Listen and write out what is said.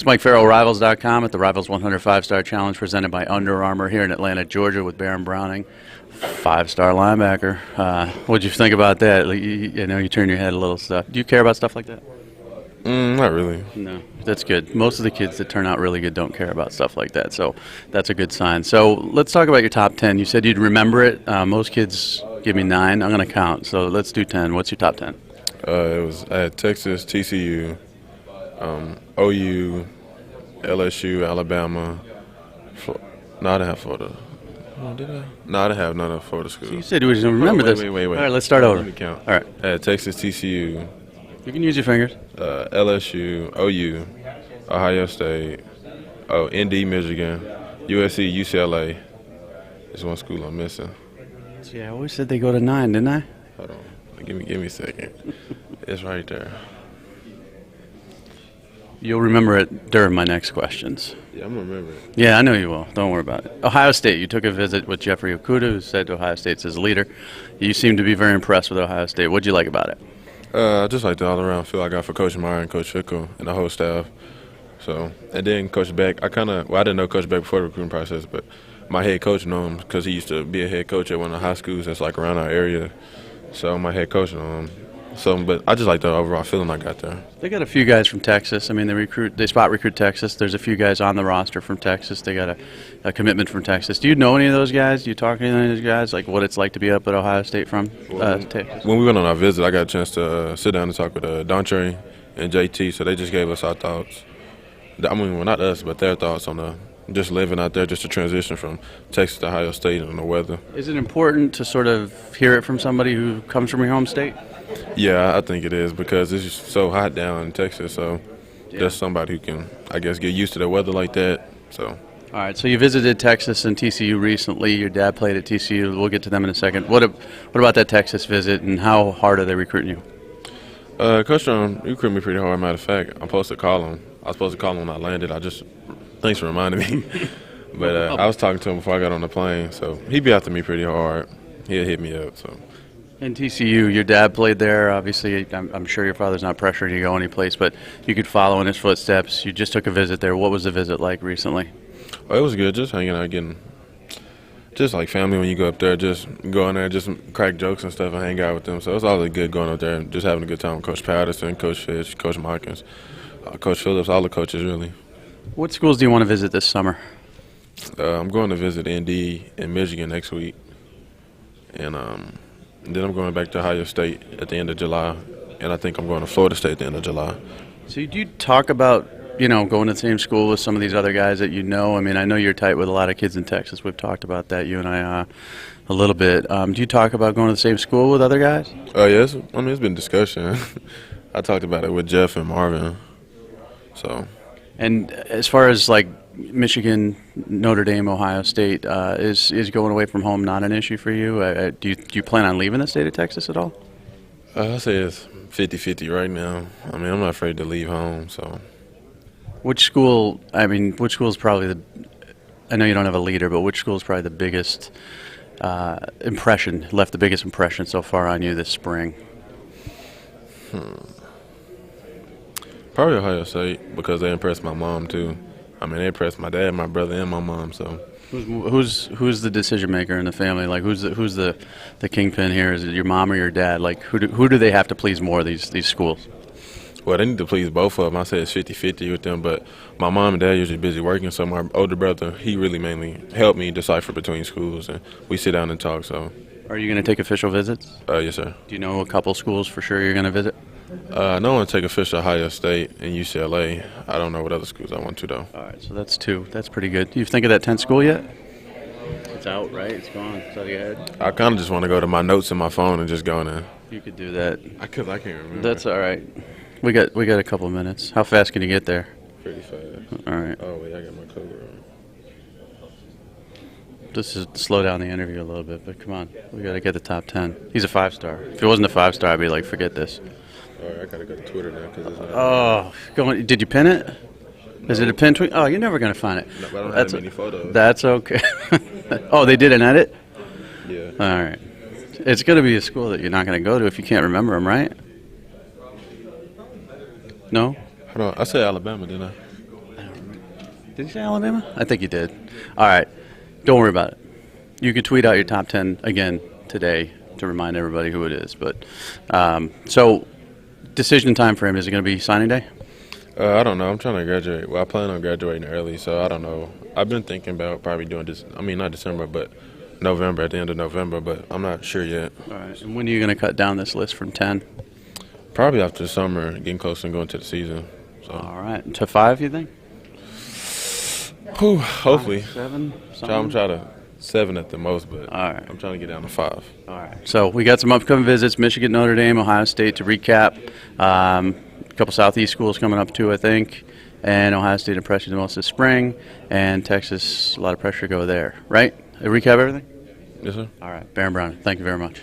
It's Mike Farrell, Rivals.com at the Rivals100 Five-Star Challenge presented by Under Armour here in Atlanta, Georgia with Baron Browning, five-star linebacker. What'd you think about that? You know, you turn your head a little stuff. Do you care about stuff like that? Not really. No, that's good. Most of the kids that turn out really good don't care about stuff like that, so that's a good sign. So let's talk about your top 10. You said you'd remember it. Most kids give me 9. I'm going to count, so let's do 10. What's your top 10? I had Texas, TCU, OU, LSU, Alabama. No, I didn't have Florida. Oh, did I? No, I didn't have none of Florida schools. So you said you didn't remember this. Wait. All right, let's start over. Let me count. All right. I had Texas, TCU. You can use your fingers. LSU, OU, Ohio State, ND, Michigan, USC, UCLA. There's one school I'm missing. See, I always said they go to 9, didn't I? Hold on. Give me a second. It's right there. You'll remember it during my next questions. Yeah, I'm going to remember it. Yeah, I know you will. Don't worry about it. Ohio State, you took a visit with Jeffrey Okuda, who said Ohio State's his leader. You seem to be very impressed with Ohio State. What'd you like about it? I just like the all-around feel I got for Coach Meyer and Coach Fickle and the whole staff. So, and then Coach Beck, I didn't know Coach Beck before the recruiting process, but my head coach knew him because he used to be a head coach at one of the high schools that's like around our area. So my head coach knew him. So, but I just like the overall feeling I got there. They got a few guys from Texas. I mean, they spot recruit Texas. There's a few guys on the roster from Texas. They got a commitment from Texas. Do you know any of those guys? Do you talk to any of those guys? Like what it's like to be up at Ohio State from Texas? When we went on our visit, I got a chance to sit down and talk with Dontre and JT. So they just gave us our thoughts. I mean, well, not us, but their thoughts on just living out there, just to transition from Texas to Ohio State and the weather. Is it important to sort of hear it from somebody who comes from your home state? Yeah, I think it is because it's just so hot down in Texas. So just somebody who can, I guess, get used to the weather like that. So. All right. So you visited Texas and TCU recently. Your dad played at TCU. We'll get to them in a second. What about that Texas visit, and how hard are they recruiting you? Coach John recruited me pretty hard. Matter of fact, I'm supposed to call him. I was supposed to call him when I landed. Thanks for reminding me. But I was talking to him before I got on the plane, so he'd be after me pretty hard. He'll hit me up. So. And TCU, your dad played there. Obviously, I'm sure your father's not pressuring you to go anyplace, but you could follow in his footsteps. You just took a visit there. What was the visit like recently? Oh, it was good. Just hanging out, just like family when you go up there. Just go in there, just crack jokes and stuff and hang out with them. So it's always good going up there and just having a good time with Coach Patterson, Coach Fitch, Coach Markins, Coach Phillips, all the coaches really. What schools do you want to visit this summer? I'm going to visit ND in Michigan next week, and then I'm going back to Ohio State at the end of July, and I think I'm going to Florida State at the end of July. So do you talk about, going to the same school with some of these other guys that you know? I mean, I know you're tight with a lot of kids in Texas. We've talked about that, you and I, a little bit. Do you talk about going to the same school with other guys? Yes. I mean, it's been discussion. I talked about it with Jeff and Marvin. So. And as far as like Michigan, Notre Dame, Ohio State, is going away from home not an issue for you? Do you plan on leaving the state of Texas at all? I say it's 50-50 right now. I mean, I'm not afraid to leave home. So, which school is probably I know you don't have a leader, but which school is probably the biggest left the biggest impression so far on you this spring? Probably Ohio State because they impressed my mom too. I mean, they impressed my dad, my brother, and my mom. So, who's the decision maker in the family? Like, who's the kingpin here? Is it your mom or your dad? Like, who do they have to please more? These schools? Well, they need to please both of them. I say it's 50-50 with them, but my mom and dad are usually busy working. So my older brother, he really mainly helped me decipher between schools, and we sit down and talk. So, are you going to take official visits? Yes, sir. Do you know a couple schools for sure you're going to visit? No one take official Ohio State and UCLA. I don't know what other schools I want to, though. All right, so that's 2. That's pretty good. Do you think of that 10th school yet? It's out, right? It's gone. It's out of your head. I kind of just want to go to my notes in my phone and just go in there. You could do that. I can't remember. That's all right. We got a couple of minutes. How fast can you get there? Pretty fast. All right. Oh, wait, I got my cover on. Just to slow down the interview a little bit, but come on. We got to get the top 10. He's a 5-star. If it wasn't a 5-star, I'd be like, forget this. All right, I got to go to Twitter now because it's not. Did you pin it? Is it a pin tweet? Oh, you're never going to find it. No, but I don't have many photos. That's okay. Oh, they did an edit? Yeah. All right. It's going to be a school that you're not going to go to if you can't remember them, right? No? Hold on. I said Alabama, didn't I? Did he say Alabama? I think he did. All right. Don't worry about it. You can tweet out your top 10 again today to remind everybody who it is. But so decision time for him, is it going to be signing day? I don't know. I'm trying to graduate. Well, I plan on graduating early, so I don't know. I've been thinking about probably doing this. I mean, not December, but November, at the end of November, but I'm not sure yet. All right. And when are you going to cut down this list from 10? Probably after the summer, getting closer and going to the season. So. All right. To 5, you think? Whew, hopefully. 5, 7? I'm trying to 7 at the most, but All right. I'm trying to get down to 5. All right. So we got some upcoming visits: Michigan, Notre Dame, Ohio State. To recap, a couple Southeast schools coming up too, I think, and Ohio State impressed you the most this spring, and Texas, a lot of pressure to go there. Right? Recap everything. Yes, sir. All right. Baron Brown, thank you very much.